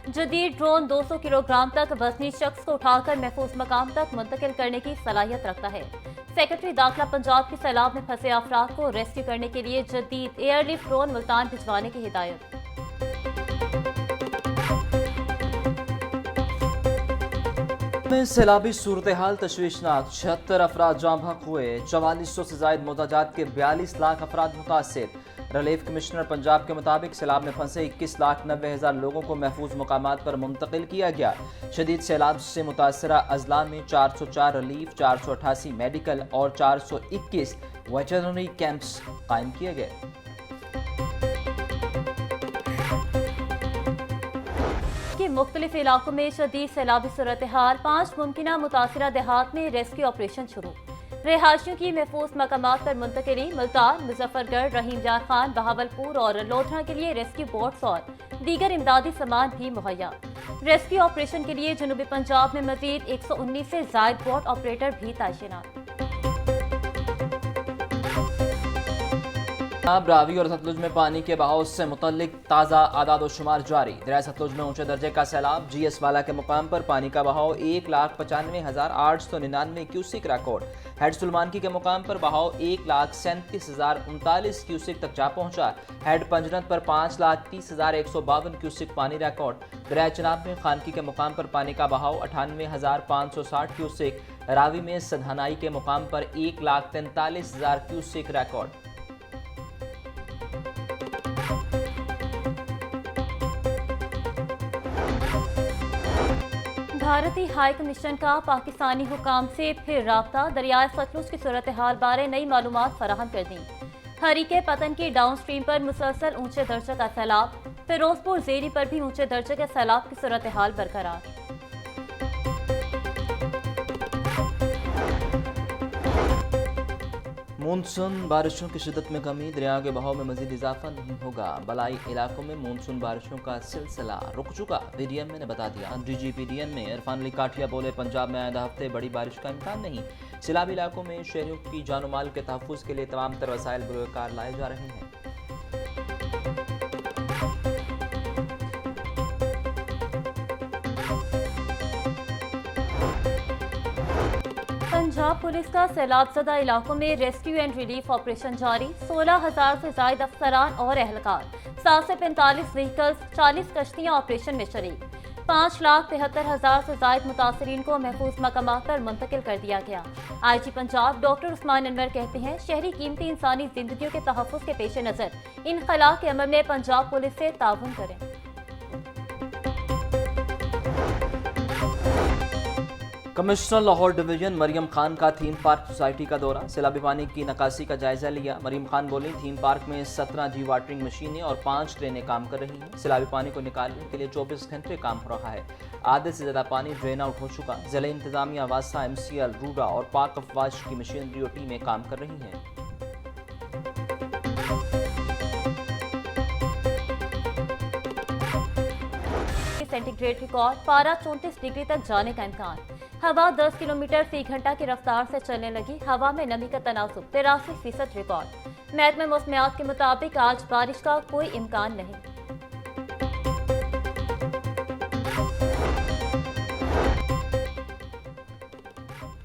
जदीद drone 200 kilogram तक वजनी शख्स को उठाकर महफूज मकाम तक मुंतकिल करने की सलाहियत रखता है। सेक्रेटरी दाखिला पंजाब की सैलाब में फंसे अफराद को रेस्क्यू करने के लिए जदीद एयरलिफ्ट ड्रोन मुल्तान भिजवाने की हिदायत। में सैलाबी सूरत हाल तशवीशनाक, 76 अफराद जाँ बहक हुए, 4400 से जायद मोहताजात के 42 लाख अफराद मुतासिर। रिलीफ कमिश्नर पंजाब के मुताबिक सैलाब में फंसे 21,90,000 लोगों को महफूज मकामात पर मुंतकिल किया गया। शदीद सैलाब से मुतासरा अजला में 404 रिलीफ, 488 मेडिकल और 421 वेटरनरी कैंप्स कायम किए गए। मुख्तलिफ इलाकों में शदीद सैलाबी सूरत हाल, 5 मुमकिना मुतासरा देहात में रेस्क्यू ऑपरेशन शुरू। रिहायशियों की महफूज मकामात पर मुंतकिली। मुल्तान, मुजफ्फरगढ़, रहीम यार खान, बहावलपुर और लोधरा के लिए रेस्क्यू बोट्स और दीगर इमदादी सामान भी मुहैया। रेस्क्यू ऑपरेशन के लिए जनूबी पंजाब में मजीद 119 से जायद बोट ऑपरेटर भी तैनात। रावी और सतलुज में पानी के बहाव से मुतल्लिक ताज़ा आदाद-ओ-शुमार जारी। दरिया सतलुज में ऊंचे दर्जे का सैलाब। GS वाला के मुकाम पर पानी का बहाव 1,95,899 क्यूसिक रिकॉर्ड। हेड सुलमानकी के मुकाम पर बहाव 1,37,039 क्यूसिक तक जा पहुंचा। हेड पंजनत पर 5,30,152 क्यूसिक पानी रिकॉर्ड। दरिया चनाब में खानकी के मुकाम पर पानी का बहाव 98,560 क्यूसिक। रावी में सधानाई के मुकाम पर 1,43,000 क्यूसिक रिकॉर्ड। भारतीय हाई कमीशन का पाकिस्तानी हुकाम से फिर राब्ता। दरियाए सतलुज की सूरत हाल बारे नई मालूमात फराहम कर दी। हरीके पतन की डाउन स्ट्रीम पर मुसलसल ऊंचे दर्जे का सैलाब। फिरोजपुर जेरी पर भी ऊंचे दर्जे के सैलाब की सूरत हाल बरकरार। मानसून बारिशों की शिद्दत में कमी। दरिया के बहाव में मजीद इजाफा नहीं होगा। बलाई इलाकों में मानसून बारिशों का सिलसिला रुक चुका। PDM ने बता दिया। DG PDM में इरफान अली काठिया बोले, पंजाब में आइंदा हफ्ते बड़ी बारिश का इम्कान नहीं। सैलाबी इलाकों में शहरियों की जानो माल के तहफ़्फ़ुज़ के लिए तमाम तर वसाइल बुरुकार लाए जा रहे हैं। पंजाब पुलिस का सैलाब ज़दा इलाकों में रेस्क्यू एंड रिलीफ ऑपरेशन जारी। 16,000 से जायद अफसरान और एहलकार, 7 से 45 व्हीकल्स, 40 कश्तियाँ ऑपरेशन में शरीक। 5,73,000 से जायद मुतासरीन को महफूज मकामात पर मुंतकिल कर दिया गया। IG पंजाब डॉक्टर उस्मान अनवर कहते हैं, शहरी कीमती इंसानी जिंदगियों के तहफ़्फ़ुज़ के पेश नज़र इनखला के अमल में पंजाब पुलिस से ताउन करें। कमिश्नर लाहौर डिवीजन मरियम खान का थीम पार्क सोसाइटी का दौरा। सैलाबी पानी की नकासी का जायजा लिया। मरियम खान बोली, थीम पार्क में 17G वाटरिंग मशीनें और 5 ट्रेनें काम कर रही हैं। सैलाबी पानी को निकालने के लिए 24 घंटे काम हो रहा है। आधे से ज्यादा पानी ड्रेन आउट हो चुका। जिला इंतजामिया, वासा, MCL, रूडा और पार्क ऑफ वाश की मशीनरी और टीमें काम कर रही हैं। सेंटीग्रेड रिकॉर्ड, पारा 34 डिग्री तक जाने का इम्कान। हवा 10 किलोमीटर फी घंटा की रफ्तार से चलने लगी। हवा में नमी का तनासुब 83% रिकॉर्ड। महकमे मौसमियात के मुताबिक आज बारिश का कोई इम्कान नहीं।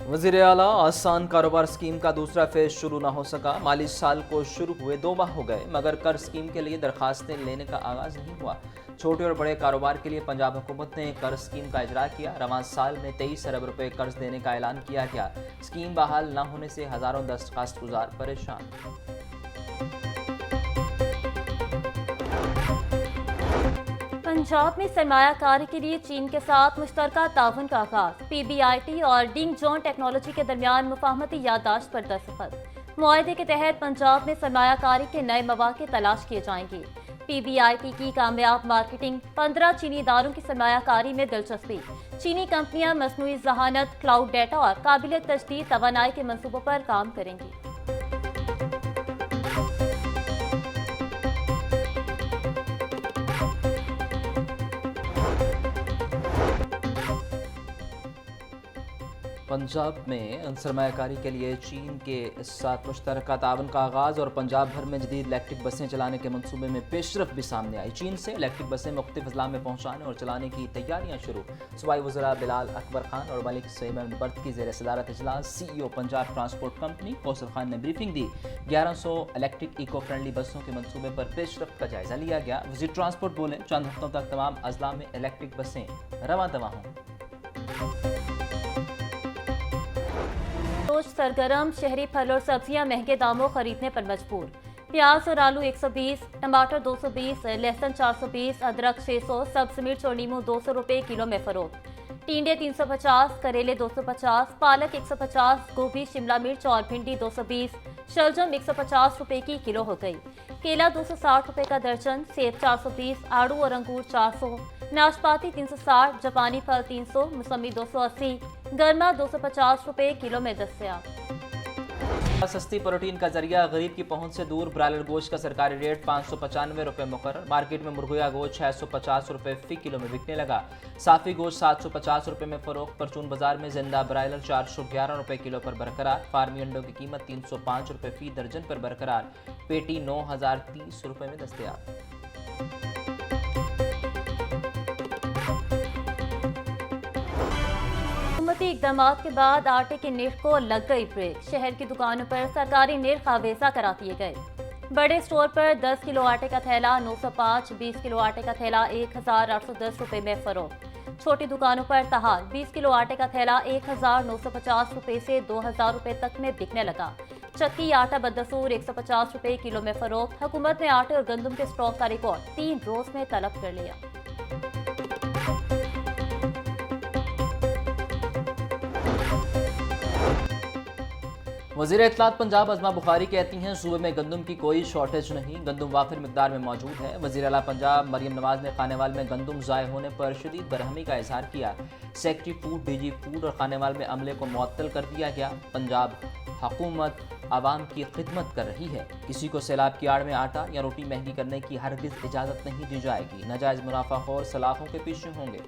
वज़ीर आला आसान कारोबार स्कीम का दूसरा फेज शुरू न हो सका। माली साल को शुरू हुए 2 माह हो गए, मगर कर्ज स्कीम के लिए दरखास्तें लेने का आगाज नहीं हुआ। छोटे और बड़े कारोबार के लिए पंजाब हुकूमत ने कर्ज स्कीम का इजरा किया। रवां साल में 23 अरब रुपए कर्ज देने का ऐलान किया गया। स्कीम बहाल न होने से हजारों दरखास्तगुजार परेशान। पंजाब में सरमायाकारी के लिए चीन के साथ मुश्तरका ताउन का आगाज। PBIT और डिंग जॉन टेक्नोलॉजी के दरमियान मुफाहमती याददाश्त पर दस्तखत। मुआहदे के तहत पंजाब में सरमायाकारी के नए मौके तलाश किए जाएंगे। PBIT की कामयाब मार्केटिंग, 15 चीनी इदारों की सरमायाकारी में दिलचस्पी। चीनी कंपनियां मसनूई ज़हानत, क्लाउड डेटा और काबिल तजदीद तवानाई के मंसूबों पर काम करेंगी। पंजाब में सरमायाकारी के लिए चीन के साथ मुश्तरका ताउन का आगाज़ और पंजाब भर में जदीद इलेक्ट्रिक बसें चलाने के मंसूबे में पेशरफ भी सामने आई। चीन से इलेक्ट्रिक बसें मुख्तलिफ अजला में पहुँचाने और चलाने की तैयारियाँ शुरू। सूबाई वज़रा बिलाल अकबर खान और मलिक सईद बर्द की ज़ेर सदारत इजलास CEO Punjab transport company Kausar Khan ने ब्रीफिंग दी। 1100 इलेक्ट्रिक इको फ्रेंडली बसों के मंसूबे पर पेशरफ का जायजा लिया गया। वज़ीर ट्रांसपोर्ट बोले, चंद हफ्तों तक तमाम अजला में इलेक्ट्रिक बसें रवां दवा हों। रोज सरगर्म, शहरी फल और सब्जियां महंगे दामों खरीदने पर मजबूर। प्याज और आलू 120, टमाटर 220, लहसुन 420, अदरक 600, सब्ज मिर्च और नींबू 200 रुपए किलो में फरोख्त। टिंडे 350, करेले 250, पालक 150, गोभी, शिमला मिर्च और भिंडी 220, शलजम 150 रुपए की किलो हो गई। केला 260 रुपए का दर्जन, सेब 420, आड़ू और अंगूर 400, नाशपाती 360, जापानी फल 300, मौसमी 280, गरमा 250 रुपए किलो में दस्तयाब। सस्ती प्रोटीन का जरिया गरीब की पहुंच से दूर। ब्रायलर गोश्त का सरकारी रेट 595 रुपये मुकर्रर। मार्केट में मुर्गिया गोश्त 650 रुपये फी किलो में बिकने लगा। साफी गोश्त 750 रुपये में फरोख्त। परचून बाजार में जिंदा ब्रायलर 411 रुपये किलो पर बरकरार। फार्मी अंडों की कीमत 305 रुपये फी दर्जन पर बरकरार। पेटी 9030 रुपये में दस्तयाब। हुकूमती इक़दामात के बाद आटे के निर्ख को लग गई ब्रेक। शहर की दुकानों पर सरकारी निर्ख आवेजा करा दिए गए। बड़े स्टोर पर 10 किलो आटे का थैला 905, 20 किलो आटे का थैला 1810 रुपए में फरोख्त। छोटी दुकानों पर तहाल 20 किलो आटे का थैला 1950 रुपए से 2000 रुपए तक में बिकने लगा। चक्की आटा बदसूर 150 रुपए किलो में फरोख्त। हुकूमत ने आटे और गंदम के स्टॉक का रिकॉर्ड 3 रोज में तलब कर लिया। वज़ीर इत्तलात पंजाब अज़मा बुखारी कहती हैं, सूबे में गंदम की कोई शॉर्टेज नहीं, गंदम वाफिर मिकदार में मौजूद है। वज़ीर आला पंजाब मरियम नवाज ने खानेवाल में गंदम ज़ाय होने पर शदीद बरहमी का इजहार किया। सेक्रेटरी फूड, DG फूड और खानेवाल में अमले को मुअत्तल कर दिया गया। पंजाब हुकूमत आवाम की खिदमत कर रही है। किसी को सैलाब की आड़ में आटा या रोटी महंगी करने की हरगिज़ इजाज़त नहीं दी जाएगी। नाजायज़ मुनाफाखोर सलाखों के पीछे होंगे।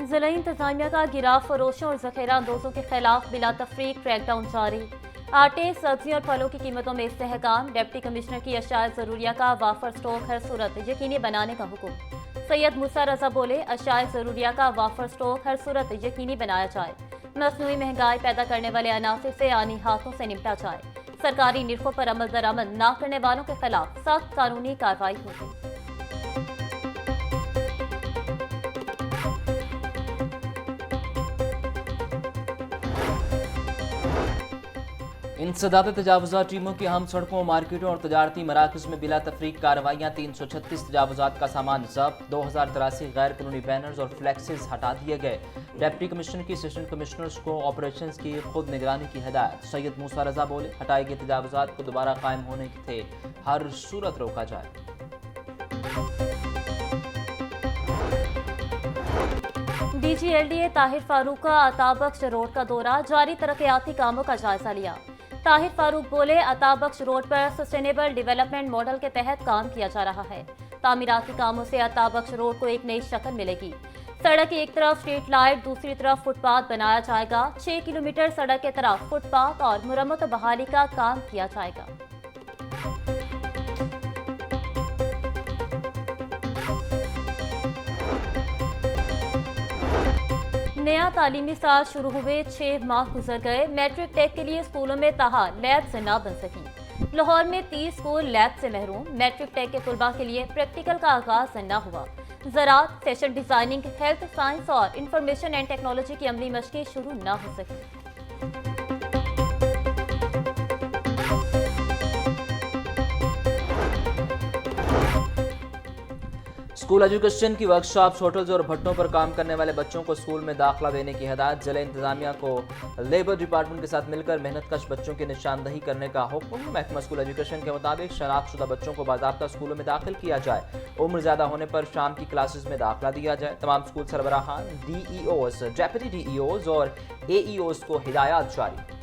जिला इंतजामिया का गिराव फरोशों और जखेरा अंदोजों के खिलाफ बिला तफरीक क्रैकडाउन जारी। आटे, सब्जी और फलों की कीमतों में इस्तेहकाम। डिप्टी कमिश्नर की अशाया ज़रूरिया का वाफर स्टॉक हर सूरत यकीनी बनाने का हुक्म। सैयद मूसा रजा बोले, अशाया ज़रूरिया का वाफर स्टॉक हर सूरत यकीनी बनाया जाए। मसनूई महंगाई पैदा करने वाले अनासर से आनी हाथों से निपटा जाए। सरकारी निर्खों पर अमल दरामद न करने वालों के खिलाफ सख्त कानूनी कार्रवाई होगी। इंसदाद तजावुज़ात टीमों की हम सड़कों, मार्केटों और तजारती मराकज़ में बिला तफरीक कार्रवाइयाँ। 336 तजावुज़ात का सामान जब्त। 2083 गैर कानूनी बैनर्स और फ्लैक्सेस हटा दिए गए। डिप्टी कमिश्नर की असिस्टेंट कमिश्नर्स को ऑपरेशन की खुद निगरानी की हिदायत। सैयद मूसा रजा बोले, हटाए गए तजावुज़ात को दोबारा कायम होने थे हर सूरत रोका जाए। DG LDA ताहिर फारूक का अताबख्श रोड का दौरा। जारी तरक्याती कामों का जायजा लिया। ताहिर फारूक बोले, अताबख्श रोड पर सस्टेनेबल डेवलपमेंट मॉडल के तहत काम किया जा रहा है। तामीराती कामों से अताबख्श रोड को एक नई शक्ल मिलेगी। सड़क की एक तरफ स्ट्रीट लाइट, दूसरी तरफ फुटपाथ बनाया जाएगा। 6 किलोमीटर सड़क के तरफ फुटपाथ और मुरम्मत और बहाली का काम किया जाएगा। नया तालीमी साल शुरू हुए 6 माह गुजर गए। मैट्रिक टेक के लिए स्कूलों में ताहाल लैब से ना बन सकी। लाहौर में 30 स्कूल लैब से महरूम। मैट्रिक टेक के तुलबा के लिए प्रैक्टिकल का आगाज न हुआ। ज़राअत, फैशन डिजाइनिंग, हेल्थ साइंस और इंफॉर्मेशन एंड टेक्नोलॉजी की अमली मशकें शुरू न हो सकी। स्कूल एजुकेशन की वर्कशॉप्स, होटल्स और भट्टों पर काम करने वाले बच्चों को स्कूल में दाखिला देने की हिदायत। जिला इंतजामिया को लेबर डिपार्टमेंट के साथ मिलकर मेहनतकश बच्चों की निशानदही करने का हुक्म। महकमा स्कूल एजुकेशन के मुताबिक शनाख्तशुदा बच्चों को बाज़ाब्ता स्कूलों में दाखिल किया जाए। उम्र ज़्यादा होने पर शाम की क्लासेस में दाखिला दिया जाए। तमाम स्कूल सरबराहान, DEOs, डेप्यूटी DEOs और AEOs को हिदायत जारी।